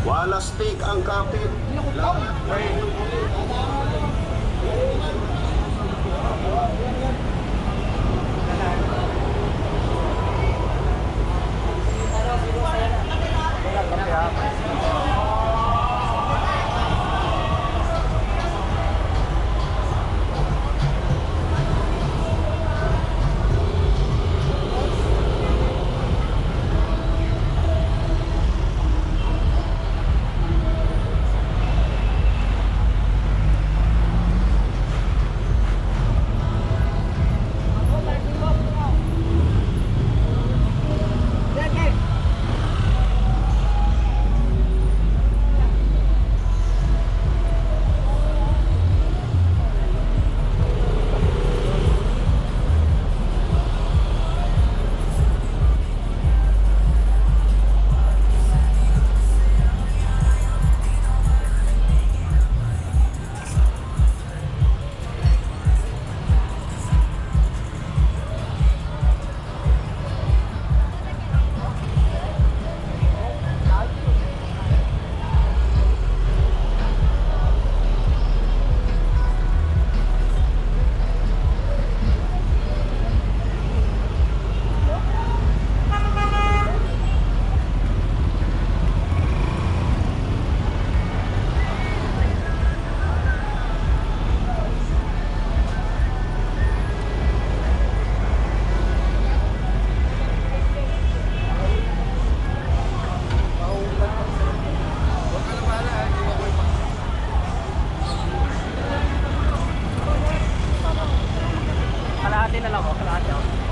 Wala stick ang kapit. Kalahati na lang, kalahati ako.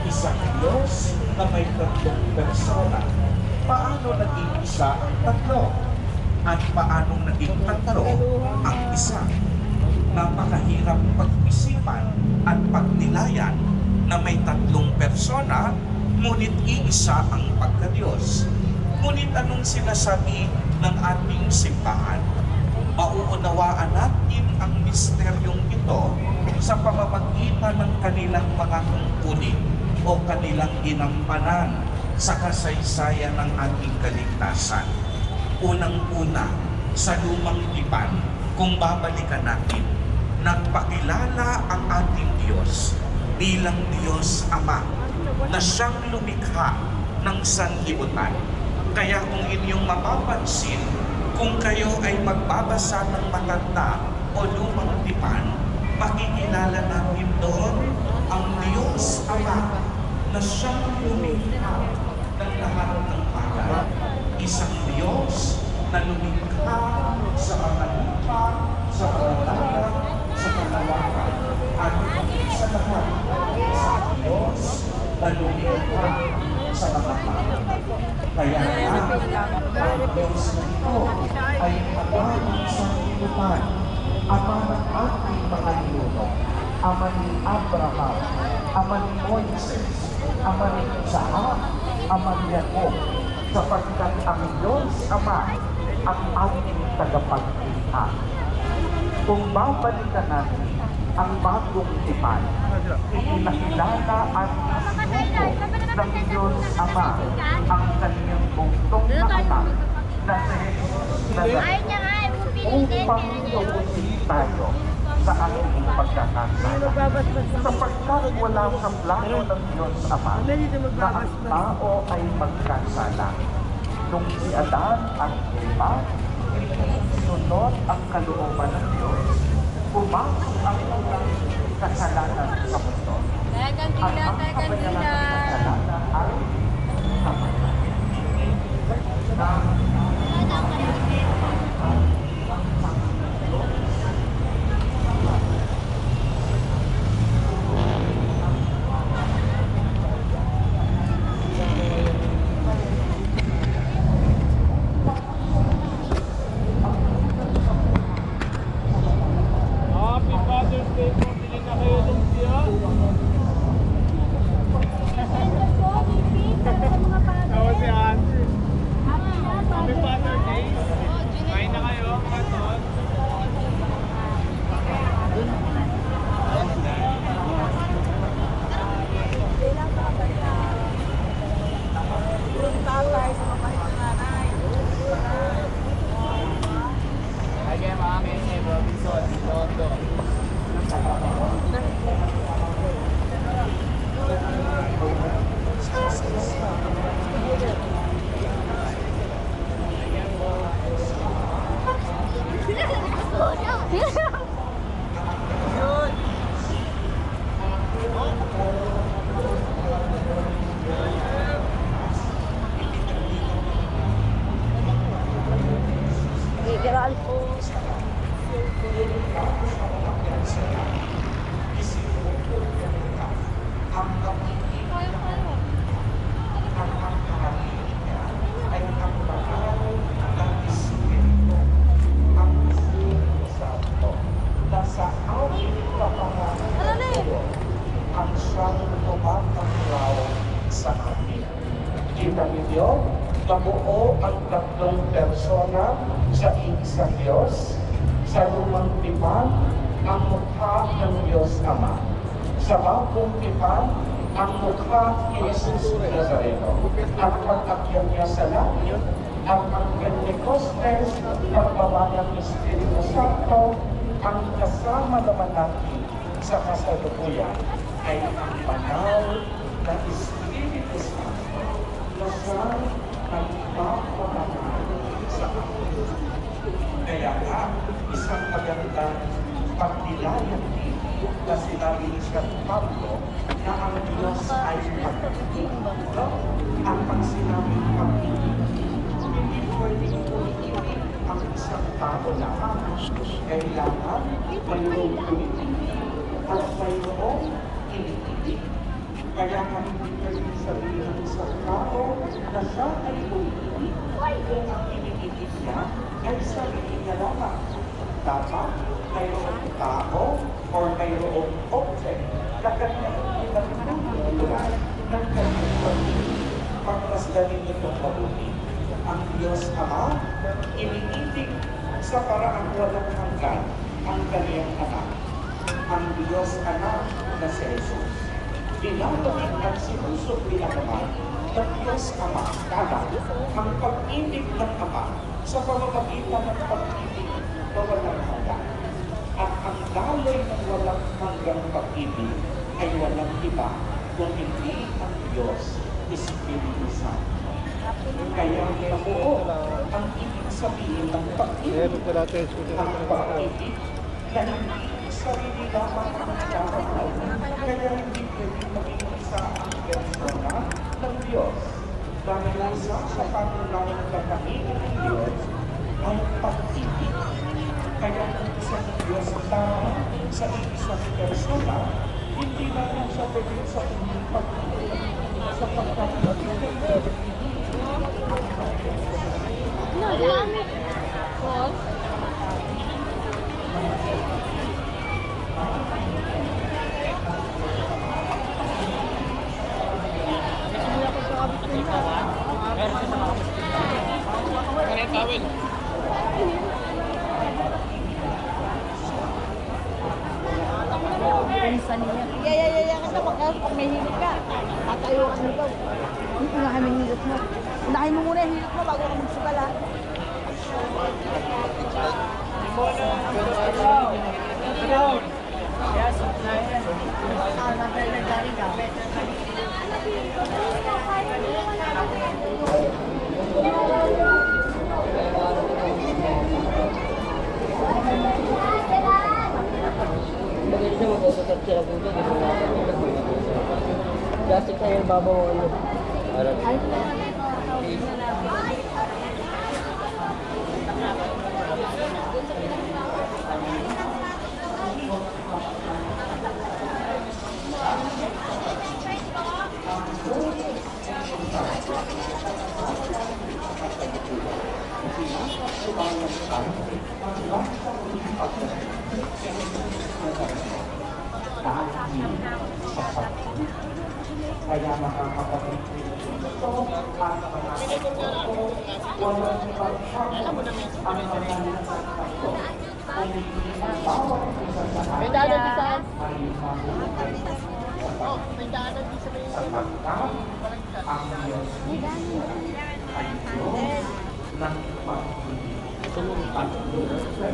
isang Diyos na may tatlong persona. Paano naging isa ang tatlo? At paano naging tatlo ang isa? Napakahirap pag-isipan at pagnilayan na may tatlong persona, ngunit iisa ang pagka-Diyos. Ngunit anong sinasabi ng ating simbahan? Mauunawaan natin ang misteryong ito sa pamamagitan ng kanilang mga tungkulin o kanilang ginampanan sa kasaysayan ng ating kaligtasan. Unang-una, sa lumang tipan, kung babalikan natin, nagpakilala ang ating Diyos bilang Diyos Ama na siyang lumikha ng sanlibutan. Kaya kung inyong mapapansin, kung kayo ay magbabasa ng matanda o lumang tipan, makikilala natin doon ang Diyos Ama na siyang lumikha ng lahat ng bagay. Isang Diyos na lumikha sa mga lupa, sa mga dagat, sa kalawakan. At sa lahat, isang Diyos na lumikha sa mga tao. Kaya ang Diyos na ito ay Ama ng sanlibutan, Ama ng ating mga ninuno, Ama ni Abraham, Ama ni Moises, Ama ni Isaac, Ama ni Jacob, sapagkat ang Diyos Ama ang ating tagapaglikha. Kung babalikan natin ang bagong tipan, ipinakilala at isinuko ng Diyos Ama ang kanyang bugtong na anak na si Jesus Nazareno upang tubusin tayo sa ating pagkakasala. Sapagkat wala sa plano ng Diyos Ama na ang tao ay magkasala. Nung si Adan at Eva, hindi sinunod ang kalooban ng Diyos, pumasok ang unang kasalanan sa mundo. At ang kapanyalan ng kasalanan ay kamatayan. Happy Father's Day po. Pili na kayo ng siya. Ako si Andrew. Happy Father's Day. Kain na kayo, mga tol. Lagi mga amin si Robinson, Tondo. Geraan po. Ang siyang tumatanglaw sa atin. Kita ninyo, mabuo ang tatlong persona sa isang Diyos. Sa lumang tipan, ang mukha ng Diyos Ama. Sa bagong tipan, ang mukha ni Jesus Nazareno. At pag-akyat niya sa langit, ang Pentecostes, pagbaba ng Espiritu Santo, ang kasama naman natin sa kasalukuyan ay ang banal na Espiritu Santo na siyang nagpapabanal sa atin. Kaya nga, isang magandang pagnilayan din na sinabi ni San Pablo na ang Diyos ay pag-ibig. Ang pagsinabing pag-ibig, hindi pwedeng umiibig ang isang tao lamang. Kailangan mayroong umiibig at mayroong iniibig. Kaya kami pwedeng sabihin sa tao na siya ay umiibig kung ang iniibig niya ay sarili niya lamang. Dapat mayroong tao or mayroong object na kanyang pinagtutulungan ng kanyang pag-ibig. Pagmasdanin nitong mabuti. Ang Diyos Ama, iniibig sa paraang walang hanggan ang kanyang anak. Ang Diyos Anak na si Jesus. Binabalik at sinusubli ang Ama ng Diyos Ama kanan ang pag-ibig ng Ama sa pamamagitan ng pag-ibig na walang hanggan. At ang daloy ng walang hanggang pag-ibig ay walang iba kung hindi ang Diyos Espiritu Santo. Kaya nabuo ang ibig sabihin ng pag-ibig. Ang pag-ibig na hindi sarili lamang ang nagkakaroon. Kaya hindi pwedeng maging isa ang persona ng Diyos. Dahil isa sa pangunahing kakahinan ng Diyos ay pag-ibig. Kaya kung isang Diyos lamang sa isang persona, hindi natin siya pwedeng sa inyong pag-ibig. Sapagkat No, dami. What? Minsan niya. Yeah. Kasi pag may hilot ka, tatayo ka nito. Hindi na kami hilot mo. Unahin mo muna yung hilot mo bago ka magsugal ha. Maganda mag-usap sila po ito. Plastic na yung babaw ano. Kaya makakapagod ito at manakapagod walang pagkakapagod ang mananasang ito. Kung hindi ang bawat isa sa atin May daanan din saan? ay mabuhay sapagkat ang Diyos ay Diyos ng pag-ibig.